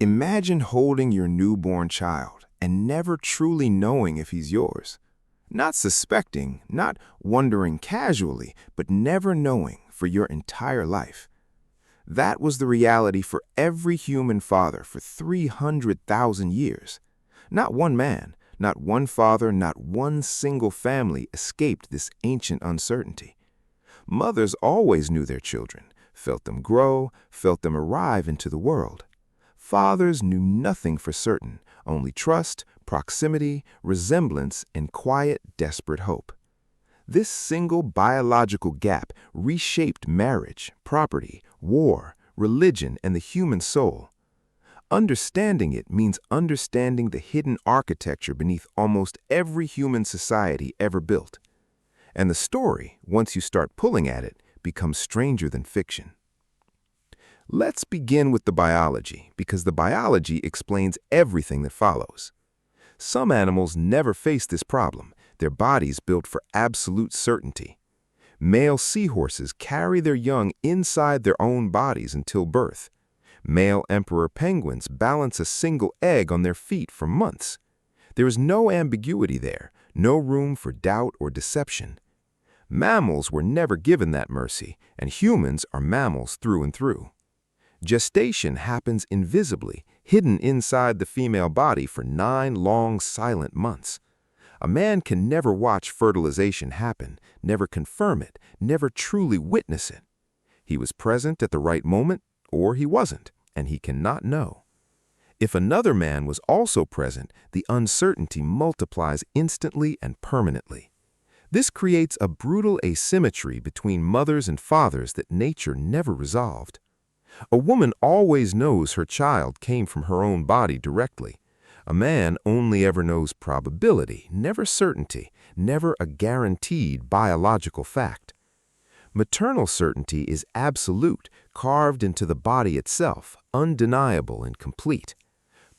Imagine holding your newborn child and never truly knowing if he's yours. Not suspecting, not wondering casually, but never knowing for your entire life. That was the reality for every human father for 300,000 years. Not one man, not one father, not one single family escaped this ancient uncertainty. Mothers always knew their children, felt them grow, felt them arrive into the world. Fathers knew nothing for certain, only trust, proximity, resemblance, and quiet, desperate hope. This single biological gap reshaped marriage, property, war, religion, and the human soul. Understanding it means understanding the hidden architecture beneath almost every human society ever built. And the story, once you start pulling at it, becomes stranger than fiction. Let's begin with the biology, because the biology explains everything that follows. Some animals never face this problem, their bodies built for absolute certainty. Male seahorses carry their young inside their own bodies until birth. Male emperor penguins balance a single egg on their feet for months. There is no ambiguity there, no room for doubt or deception. Mammals were never given that mercy, and humans are mammals through and through. Gestation happens invisibly, hidden inside the female body for 9 long, silent months. A man can never watch fertilization happen, never confirm it, never truly witness it. He was present at the right moment, or he wasn't, and he cannot know. If another man was also present, the uncertainty multiplies instantly and permanently. This creates a brutal asymmetry between mothers and fathers that nature never resolved. A woman always knows her child came from her own body directly. A man only ever knows probability, never certainty, never a guaranteed biological fact. Maternal certainty is absolute, carved into the body itself, undeniable and complete.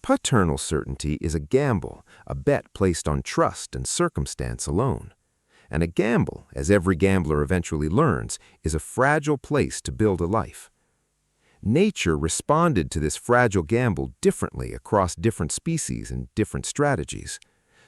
Paternal certainty is a gamble, a bet placed on trust and circumstance alone. And a gamble, as every gambler eventually learns, is a fragile place to build a life. Nature responded to this fragile gamble differently across different species and different strategies.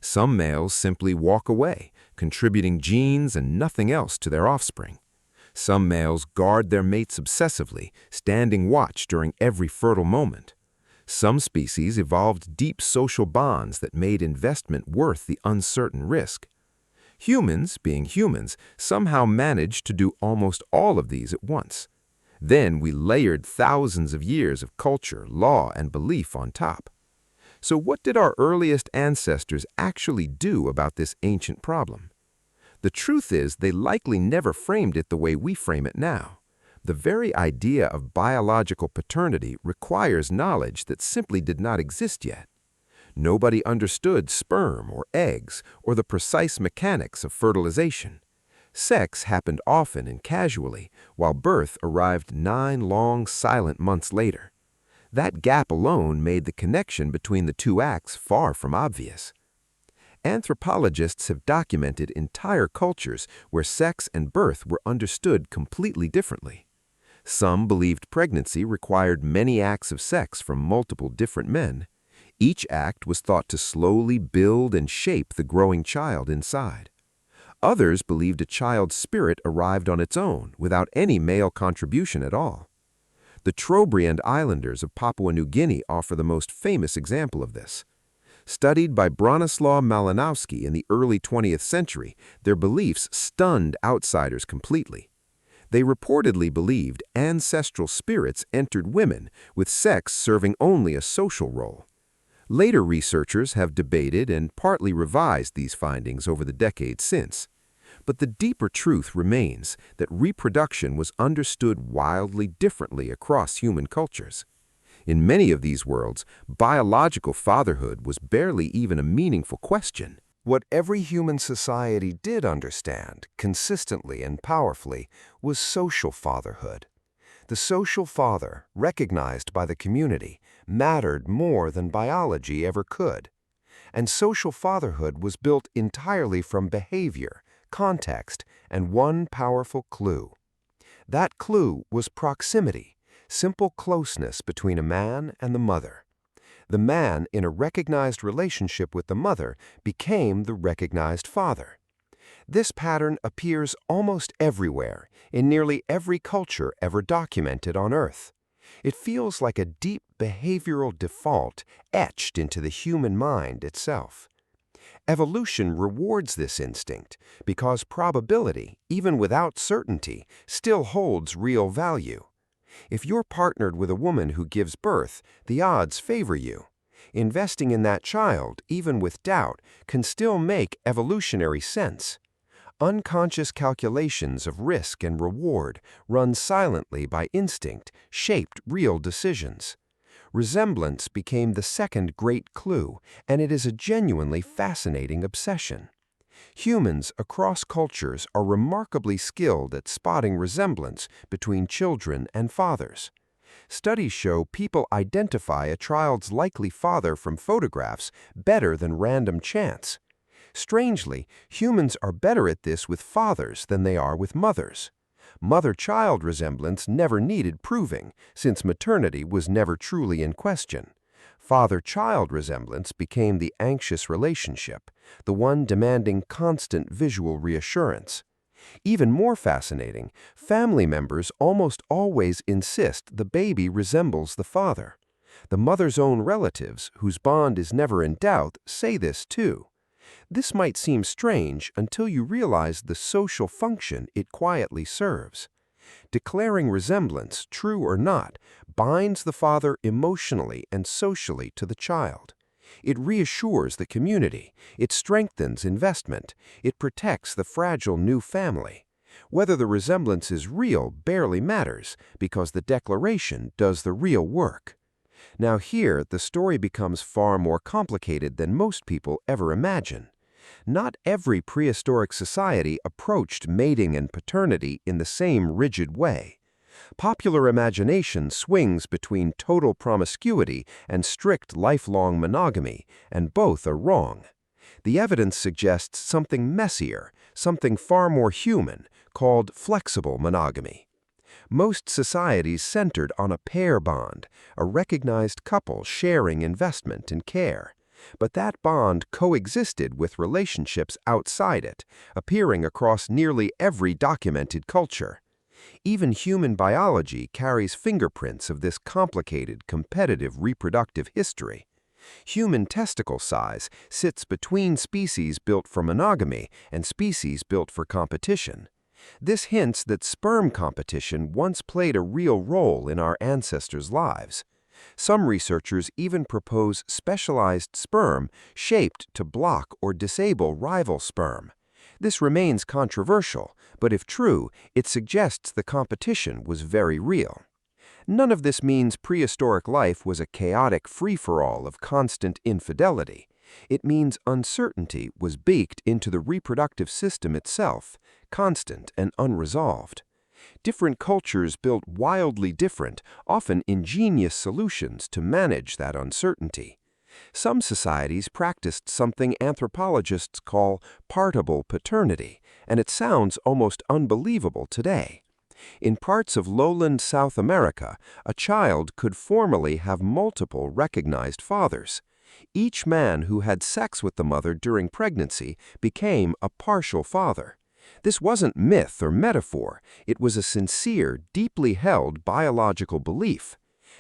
Some males simply walk away, contributing genes and nothing else to their offspring. Some males guard their mates obsessively, standing watch during every fertile moment. Some species evolved deep social bonds that made investment worth the uncertain risk. Humans, being humans, somehow managed to do almost all of these at once. Then we layered thousands of years of culture, law, and belief on top. So what did our earliest ancestors actually do about this ancient problem? The truth is, they likely never framed it the way we frame it now. The very idea of biological paternity requires knowledge that simply did not exist yet. Nobody understood sperm or eggs or the precise mechanics of fertilization. Sex happened often and casually, while birth arrived 9 long, silent months later. That gap alone made the connection between the two acts far from obvious. Anthropologists have documented entire cultures where sex and birth were understood completely differently. Some believed pregnancy required many acts of sex from multiple different men. Each act was thought to slowly build and shape the growing child inside. Others believed a child's spirit arrived on its own, without any male contribution at all. The Trobriand Islanders of Papua New Guinea offer the most famous example of this. Studied by Bronislaw Malinowski in the early 20th century, their beliefs stunned outsiders completely. They reportedly believed ancestral spirits entered women, with sex serving only a social role. Later researchers have debated and partly revised these findings over the decades since. But the deeper truth remains that reproduction was understood wildly differently across human cultures. In many of these worlds, biological fatherhood was barely even a meaningful question. What every human society did understand, consistently and powerfully, was social fatherhood. The social father, recognized by the community, mattered more than biology ever could. And social fatherhood was built entirely from behavior, context, and one powerful clue. That clue was proximity, simple closeness between a man and the mother. The man in a recognized relationship with the mother became the recognized father. This pattern appears almost everywhere, in nearly every culture ever documented on Earth. It feels like a deep behavioral default etched into the human mind itself. Evolution rewards this instinct because probability, even without certainty, still holds real value. If you're partnered with a woman who gives birth, the odds favor you. Investing in that child, even with doubt, can still make evolutionary sense. Unconscious calculations of risk and reward, run silently by instinct, shaped real decisions. Resemblance became the second great clue, and it is a genuinely fascinating obsession. Humans across cultures are remarkably skilled at spotting resemblance between children and fathers. Studies show people identify a child's likely father from photographs better than random chance. Strangely, humans are better at this with fathers than they are with mothers. Mother-child resemblance never needed proving, since maternity was never truly in question. Father-child resemblance became the anxious relationship, the one demanding constant visual reassurance. Even more fascinating, family members almost always insist the baby resembles the father. The mother's own relatives, whose bond is never in doubt, say this too. This might seem strange until you realize the social function it quietly serves. Declaring resemblance, true or not, binds the father emotionally and socially to the child. It reassures the community, it strengthens investment, it protects the fragile new family. Whether the resemblance is real barely matters, because the declaration does the real work. Now here, the story becomes far more complicated than most people ever imagine. Not every prehistoric society approached mating and paternity in the same rigid way. Popular imagination swings between total promiscuity and strict lifelong monogamy, and both are wrong. The evidence suggests something messier, something far more human, called flexible monogamy. Most societies centered on a pair bond, a recognized couple sharing investment and care. But that bond coexisted with relationships outside it, appearing across nearly every documented culture. Even human biology carries fingerprints of this complicated, competitive reproductive history. Human testicle size sits between species built for monogamy and species built for competition. This hints that sperm competition once played a real role in our ancestors' lives. Some researchers even propose specialized sperm shaped to block or disable rival sperm. This remains controversial, but if true, it suggests the competition was very real. None of this means prehistoric life was a chaotic free-for-all of constant infidelity. It means uncertainty was baked into the reproductive system itself, constant and unresolved. Different cultures built wildly different, often ingenious solutions to manage that uncertainty. Some societies practiced something anthropologists call partible paternity, and it sounds almost unbelievable today. In parts of lowland South America, a child could formally have multiple recognized fathers. Each man who had sex with the mother during pregnancy became a partial father. This wasn't myth or metaphor, it was a sincere, deeply held biological belief.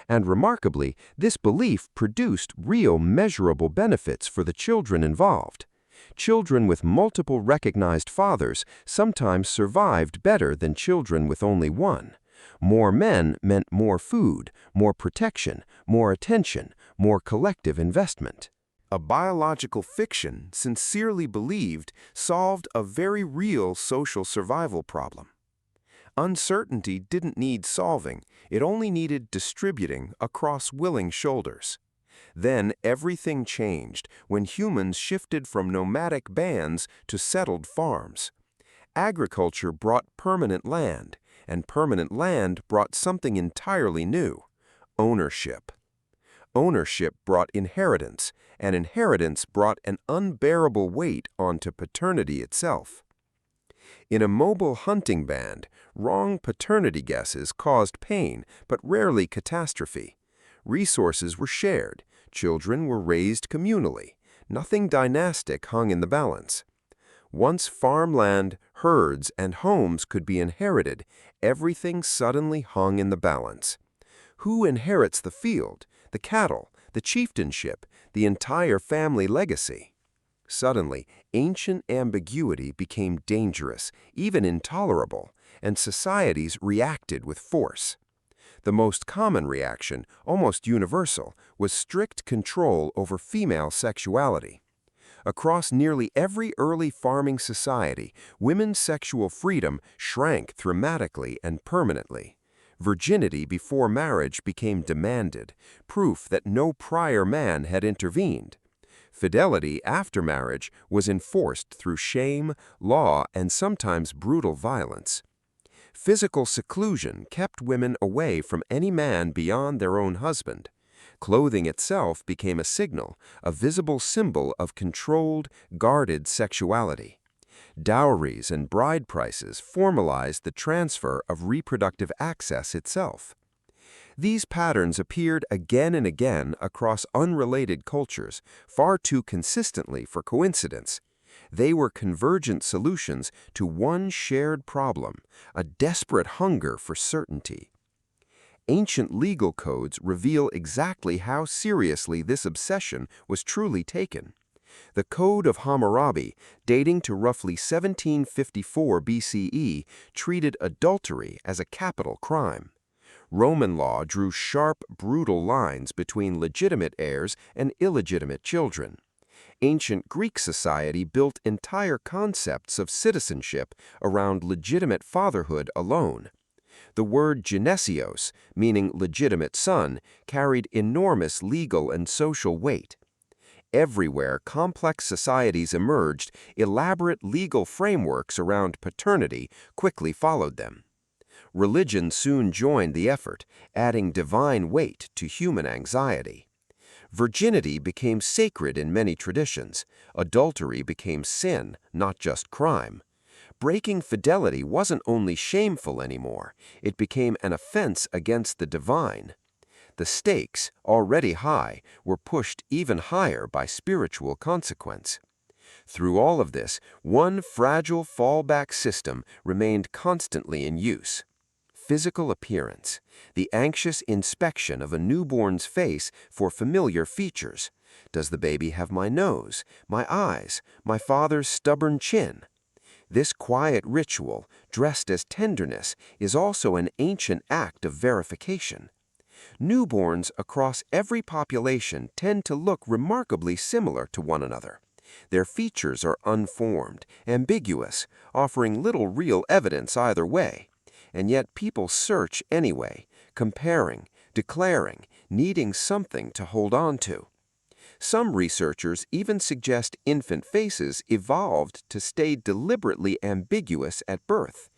And remarkably, this belief produced real measurable benefits for the children involved. Children with multiple recognized fathers sometimes survived better than children with only one. More men meant more food, more protection, more attention, more collective investment. A biological fiction, sincerely believed, solved a very real social survival problem. Uncertainty didn't need solving, it only needed distributing across willing shoulders. Then everything changed when humans shifted from nomadic bands to settled farms. Agriculture brought permanent land, and permanent land brought something entirely new: ownership. Ownership brought inheritance, and inheritance brought an unbearable weight onto paternity itself. In a mobile hunting band, wrong paternity guesses caused pain, but rarely catastrophe. Resources were shared. Children were raised communally. Nothing dynastic hung in the balance. Once farmland, herds, and homes could be inherited, everything suddenly hung in the balance. Who inherits the field, the cattle, the chieftainship, the entire family legacy? Suddenly, ancient ambiguity became dangerous, even intolerable, and societies reacted with force. The most common reaction, almost universal, was strict control over female sexuality. Across nearly every early farming society, women's sexual freedom shrank dramatically and permanently. Virginity before marriage became demanded, proof that no prior man had intervened. Fidelity after marriage was enforced through shame, law, and sometimes brutal violence. Physical seclusion kept women away from any man beyond their own husband. Clothing itself became a signal, a visible symbol of controlled, guarded sexuality. Dowries and bride prices formalized the transfer of reproductive access itself. These patterns appeared again and again across unrelated cultures, far too consistently for coincidence. They were convergent solutions to one shared problem, a desperate hunger for certainty. Ancient legal codes reveal exactly how seriously this obsession was truly taken. The Code of Hammurabi, dating to roughly 1754 BCE, treated adultery as a capital crime. Roman law drew sharp, brutal lines between legitimate heirs and illegitimate children. Ancient Greek society built entire concepts of citizenship around legitimate fatherhood alone. The word genesios, meaning legitimate son, carried enormous legal and social weight. Everywhere complex societies emerged, elaborate legal frameworks around paternity quickly followed them. Religion soon joined the effort, adding divine weight to human anxiety. Virginity became sacred in many traditions. Adultery became sin, not just crime. Breaking fidelity wasn't only shameful anymore, it became an offense against the divine. The stakes, already high, were pushed even higher by spiritual consequence. Through all of this, one fragile fallback system remained constantly in use. Physical appearance, the anxious inspection of a newborn's face for familiar features. Does the baby have my nose, my eyes, my father's stubborn chin? This quiet ritual, dressed as tenderness, is also an ancient act of verification. Newborns across every population tend to look remarkably similar to one another. Their features are unformed, ambiguous, offering little real evidence either way. And yet people search anyway, comparing, declaring, needing something to hold on to. Some researchers even suggest infant faces evolved to stay deliberately ambiguous at birth.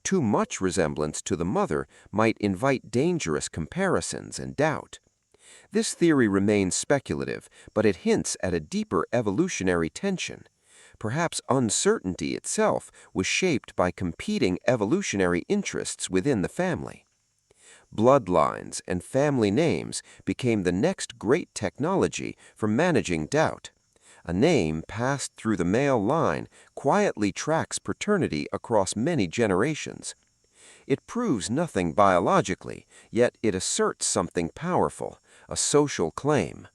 Too much resemblance to the mother might invite dangerous comparisons and doubt. This theory remains speculative, but it hints at a deeper evolutionary tension. Perhaps uncertainty itself was shaped by competing evolutionary interests within the family. Bloodlines and family names became the next great technology for managing doubt. A name passed through the male line quietly tracks paternity across many generations. It proves nothing biologically, yet it asserts something powerful, a social claim.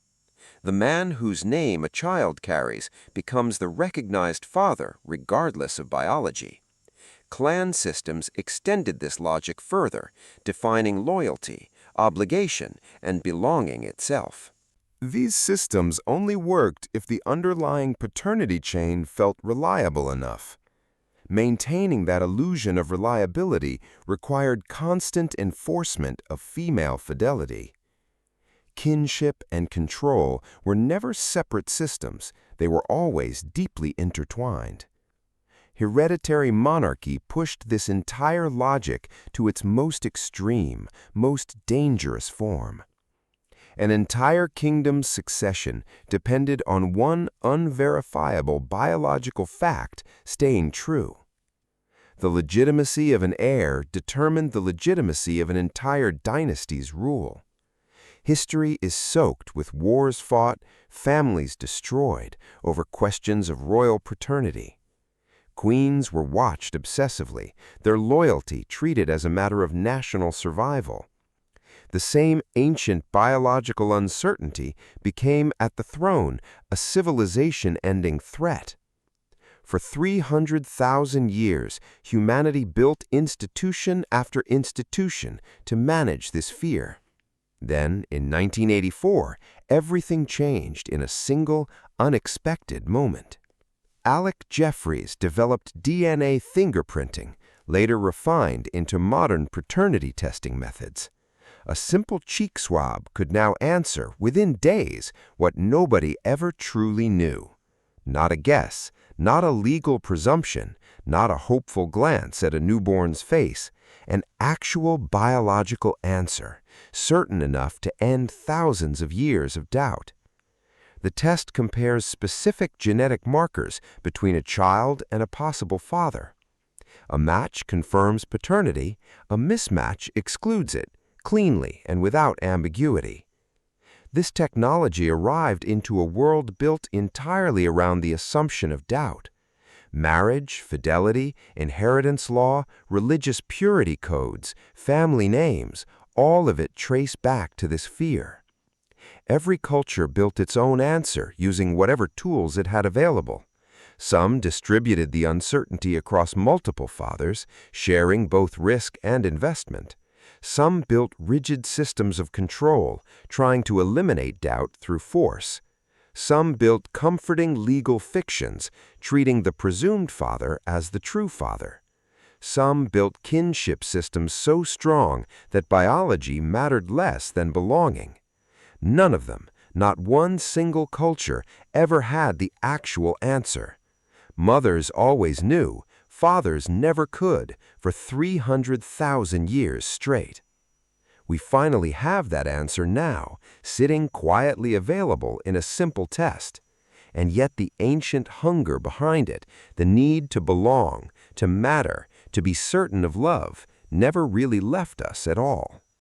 The man whose name a child carries becomes the recognized father regardless of biology. Clan systems extended this logic further, defining loyalty, obligation, and belonging itself. These systems only worked if the underlying paternity chain felt reliable enough. Maintaining that illusion of reliability required constant enforcement of female fidelity. Kinship and control were never separate systems, they were always deeply intertwined. Hereditary monarchy pushed this entire logic to its most extreme, most dangerous form. An entire kingdom's succession depended on one unverifiable biological fact staying true. The legitimacy of an heir determined the legitimacy of an entire dynasty's rule. History is soaked with wars fought, families destroyed over questions of royal paternity. Queens were watched obsessively, their loyalty treated as a matter of national survival. The same ancient biological uncertainty became at the throne a civilization-ending threat. For 300,000 years, humanity built institution after institution to manage this fear. Then, in 1984, everything changed in a single, unexpected moment. Alec Jeffreys developed DNA fingerprinting, later refined into modern paternity testing methods. A simple cheek swab could now answer, within days, what nobody ever truly knew. Not a guess, not a legal presumption, not a hopeful glance at a newborn's face, an actual biological answer, certain enough to end thousands of years of doubt. The test compares specific genetic markers between a child and a possible father. A match confirms paternity, a mismatch excludes it, cleanly and without ambiguity. This technology arrived into a world built entirely around the assumption of doubt. Marriage, fidelity, inheritance law, religious purity codes, family names, all of it trace back to this fear. Every culture built its own answer using whatever tools it had available. Some distributed the uncertainty across multiple fathers, sharing both risk and investment. Some built rigid systems of control, trying to eliminate doubt through force. Some built comforting legal fictions, treating the presumed father as the true father. Some built kinship systems so strong that biology mattered less than belonging. None of them, not one single culture, ever had the actual answer. Mothers always knew, fathers never could, for 300,000 years straight. We finally have that answer now, sitting quietly available in a simple test. And yet the ancient hunger behind it, the need to belong, to matter, to be certain of love, never really left us at all.